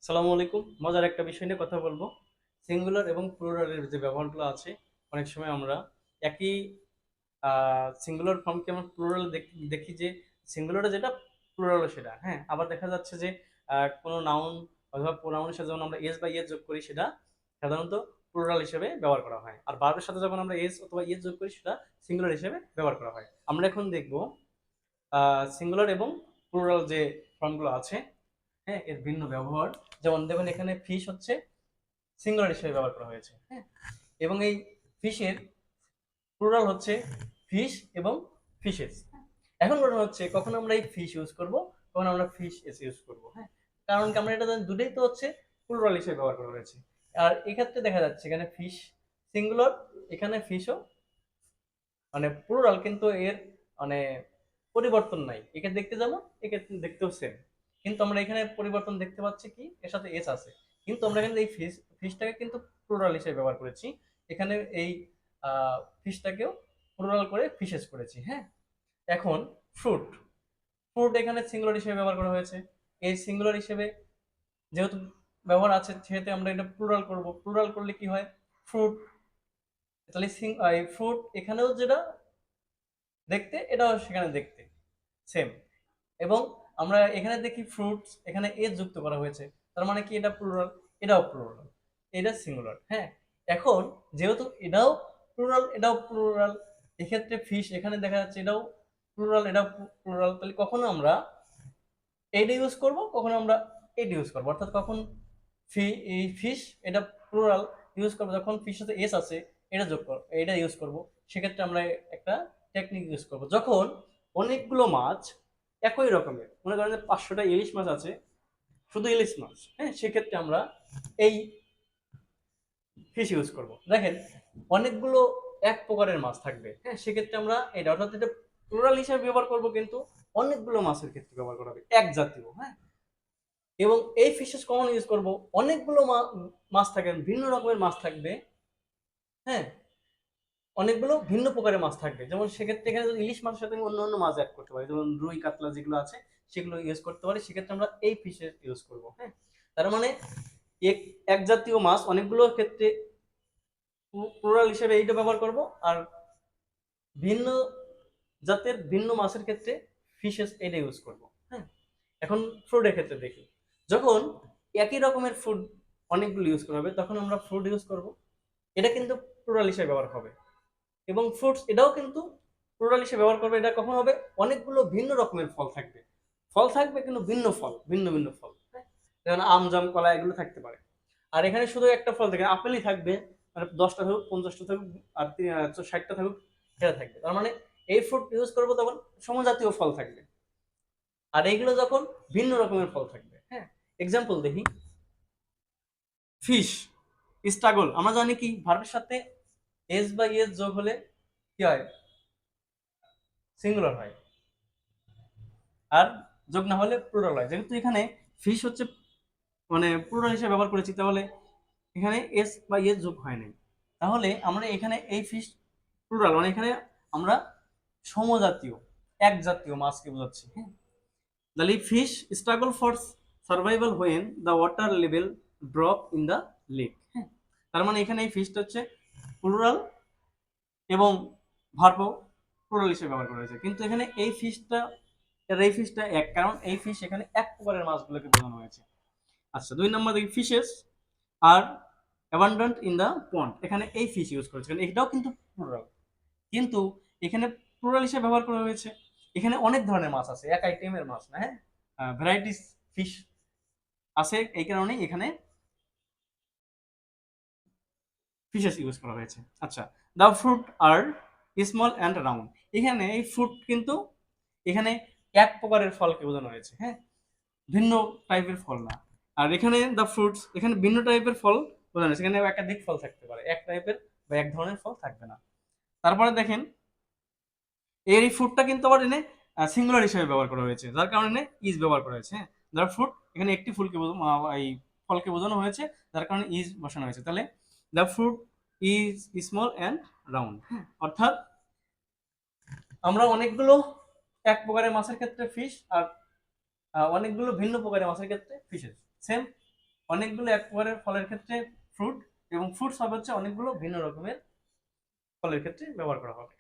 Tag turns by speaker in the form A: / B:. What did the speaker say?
A: সালামু আলাইকুম। মজার একটা বিষয় নিয়ে কথা বলবো। সিঙ্গুলার এবং প্লুরালের যে ব্যবহারগুলো আছে, অনেক সময় আমরা একই সিঙ্গুলার ফর্মকে আমরা প্লুরাল দেখি যে সিঙ্গুলারে যেটা, প্লুরালও সেটা। হ্যাঁ? আবার দেখা যাচ্ছে যে কোনো নাউন অথবা প্রোনাউনের সাথে যখন আমরা এস বা ইয়েস যোগ করি সেটা সাধারণত প্লুরাল হিসেবে ব্যবহার করা হয়। আর ভার্বের সাথে যখন আমরা এস অথবা ইয়েস যোগ করি সেটা সিঙ্গুলার হিসেবে ব্যবহার করা হয়। আমরা এখন দেখব সিঙ্গুলার এবং প্লুরাল যে ফর্মগুলো আছে, হ্যাঁ, এর ভিন্ন ব্যবহার। যেমন দেখুন এখানে ফিশ হচ্ছে সিঙ্গুলার হিসেবে ব্যবহার করা হয়েছে, হ্যাঁ, এবং এই ফিশের প্লুরাল হচ্ছে ফিশ এবং ফিশেস। এখন ঘটনা হচ্ছে কখন আমরা এই ফিশ ইউজ করব, কখন আমরা ফিশ এস ইউজ করব। হ্যাঁ, কারণ কি আমরা এটা জানি দুটোই তো হচ্ছে প্লুরাল হিসেবে ব্যবহার করা হয়েছে। আর এক্ষেত্রে দেখা যাচ্ছে এখানে ফিশ সিঙ্গুলার, এখানে ফিশও মানে প্লুরাল, কিন্তু এর মানে পরিবর্তন নাই। একে দেখতে যেমন একে দেখতেও সেম, কিন্তু আমরা এখানে পরিবর্তন দেখতে পাচ্ছি কি এর সাথে এস আছে, কিন্তু আমরা এখানে এই ফিশটাকে কিন্তু প্লুরাল হিসেবে ব্যবহার করেছি। এখানে এই ফিশটাকেও প্লুরাল করে ফিশেস করেছি। হ্যাঁ, এখন ফ্রুট, ফ্রুট এখানে সিঙ্গুলার হিসেবে ব্যবহার করা হয়েছে। এই সিঙ্গুলার হিসেবে যেহেতু ব্যবহার আছে সেহেতু আমরা এটা প্লুরাল করব। প্লুরাল করলে কি হয়, ফ্রুট। তাহলে এই ফ্রুট এখানেও যেটা দেখতে, এটাও সেখানে দেখতে সেম। এবং আমরা এখানে দেখি ফ্রুটস, এখানে এ যুক্ত করা হয়েছে, তার মানে কি এটা প্লুরাল, এটাও প্লুরাল, এটা সিঙ্গুলার। হ্যাঁ, এখন যেহেতু এটাও প্লুরাল এটাও প্লুরাল, এক্ষেত্রে ফিশ এখানে দেখা যাচ্ছে এটাও প্লুরাল এটাও প্লুরাল, তাহলে কখনো আমরা এইটা ইউজ করব, কখনো আমরা এইটা ইউজ করবো। অর্থাৎ কখন এই ফিশ এটা প্লুরাল ইউজ করবো যখন ফিশ সাথে এস আছে, এটা যোগ করবো, এটা ইউজ করব। সেক্ষেত্রে আমরা একটা টেকনিক ইউজ করব, যখন অনেকগুলো মাছ একই রকমের, মনে করেন যে 500টা ইলিশ মাছ আছে, শুধু ইলিশ মাছ, হ্যাঁ, সেক্ষেত্রে আমরা এই ফিশ ইউজ করব। দেখেন অনেকগুলো এক প্রকারের মাছ থাকবে, হ্যাঁ, সেক্ষেত্রে আমরা এটা অর্থাৎ এটা প্লুরাল হিসেবে ব্যবহার করব, কিন্তু অনেকগুলো মাছের ক্ষেত্রে ব্যবহার করা হবে, এক জাতীয়। হ্যাঁ, এবং এই ফিশেস কখন ইউজ করব, অনেকগুলো মাছ থাকবে, ভিন্ন রকমের মাছ থাকবে। হ্যাঁ, অনেকগুলো ভিন্ন প্রকারের মাছ থাকবে, যেমন সেক্ষেত্রে এখানে যদি ইলিশ মাছের সাথে আমি অন্য অন্য মাছ অ্যাড করতে পারি, যেমন রুই কাতলা যেগুলো আছে সেগুলো ইউজ করতে পারি, সেক্ষেত্রে আমরা এই ফিশের ইউজ করব। হ্যাঁ, তার মানে এক এক জাতীয় মাছ অনেকগুলো ক্ষেত্রে প্লুরাল হিসেবে এইটা ব্যবহার করব, আর ভিন্ন জাতের ভিন্ন মাছের ক্ষেত্রে ফিশেস এটা ইউজ করব। হ্যাঁ, এখন ফ্রুটের ক্ষেত্রে দেখি, যখন একই রকমের ফুড অনেকগুলো ইউজ করা হবে তখন আমরা ফ্রুট ইউজ করব, এটা কিন্তু প্লুরাল হিসেবে ব্যবহার হবে। এবং ফ্রুটস এটাও কিন্তু প্লুরাল হিসেবে ব্যবহার করবে, এটা কখন হবে, অনেকগুলো ভিন্ন রকমের ফল থাকবে, ফল থাকবে কিন্তু ভিন্ন ফল, ভিন্ন ভিন্ন ফল, হ্যাঁ? যেমন আম জাম কলা এগুলো থাকতে পারে। আর এখানে শুধু একটা ফল থাকে, আপেলই থাকবে, মানে 10টা থাকুক 50টা থাকুক আর 60টা থাকুক, সেটা থাকবে। তার মানে এই ফ্রুট ইউজ করবো তখন সমজাতীয় ফল থাকবে, আর এইগুলো যখন ভিন্ন রকমের ফল থাকবে। হ্যাঁ, এক্সাম্পল দেখি, ফিশ স্ট্রাগল, আমরা জানি কি ভার্বের সাথে এস বা ইএস যোগ হলে কি হয়, সিঙ্গুলার হয়, আর যোগ না হলে প্লুরাল হয়। যেহেতু এখানে ফিশ হচ্ছে মানে প্লুরাল হিসেবে ব্যবহার করেছি, তাহলে এখানে এস বা ইএস যোগ হয় নাই, তাহলে আমরা এখানে এই ফিশ প্লুরাল মানে এখানে আমরা সমজাতীয় এক জাতীয় মাছকে বোঝাচ্ছি। হ্যাঁ, the fish struggle for survival when the water level drop in the lake। হ্যাঁ, তার মানে এখানে এই ফিশটা হচ্ছে প্লুরাল এবং ভার্বও প্লুরাল হিসেবে ব্যবহার করা হয়েছে, কিন্তু এখানে এই ফিশটা এক, কারণ এই ফিশ এখানে এক প্রকারের মাছগুলোকে বোঝানো হয়েছে। আচ্ছা, 2 নম্বর দেখি, fishes are abundant in the pond, এখানে এই ফিশ ইউজ করেছে, কারণ এটাও কিন্তু প্লুরাল, কিন্তু এখানে প্লুরাল হিসেবে ব্যবহার করা হয়েছে। এখানে অনেক ধরনের মাছ আছে, এক আইটেমের মাছ না, হ্যাঁ, ভ্যারাইটিস ফিশ আছে, এই কারণেই এখানে ফিশেস ইউজ করা হয়েছে। আচ্ছা, the fruit are small and round, এখানে এই ফ্রুট কিন্তু এখানে এক প্রকারের ফলকে বোঝানো হয়েছে, হ্যাঁ, ভিন্ন টাইপের ফল না। আর এখানে দ্য ফ্রুটস, এখানে ভিন্ন টাইপের ফল বোঝানো হয়েছে, এখানে একাধিক ফল থাকতে পারে, এক টাইপের বা এক ধরনের ফল থাকবে না। তারপরে দেখেন এই ফ্রুটটা কিন্তু আবার এনে সিঙ্গুলার হিসেবে ব্যবহার করা হয়েছে, যার কারণে ইজ ব্যবহার করা হয়েছে। হ্যাঁ, দ্য ফ্রুট এখানে একটি এই ফলকে বোঝানো হয়েছে, যার কারণে ইজ বসানো হয়েছে। তাহলে the fruit is small and round, অর্থাৎ আমরা অনেকগুলো এক প্রকারের মাছের ক্ষেত্রে ফিশ, আর অনেকগুলো ভিন্ন প্রকারের মাছের ক্ষেত্রে ফিশেস সেম, অনেকগুলো এক প্রকারের ফলের ক্ষেত্রে ফ্রুট, এবং ফ্রুটস হবে হচ্ছে অনেকগুলো ভিন্ন রকমের ফলের ক্ষেত্রে ব্যবহার করা হবে।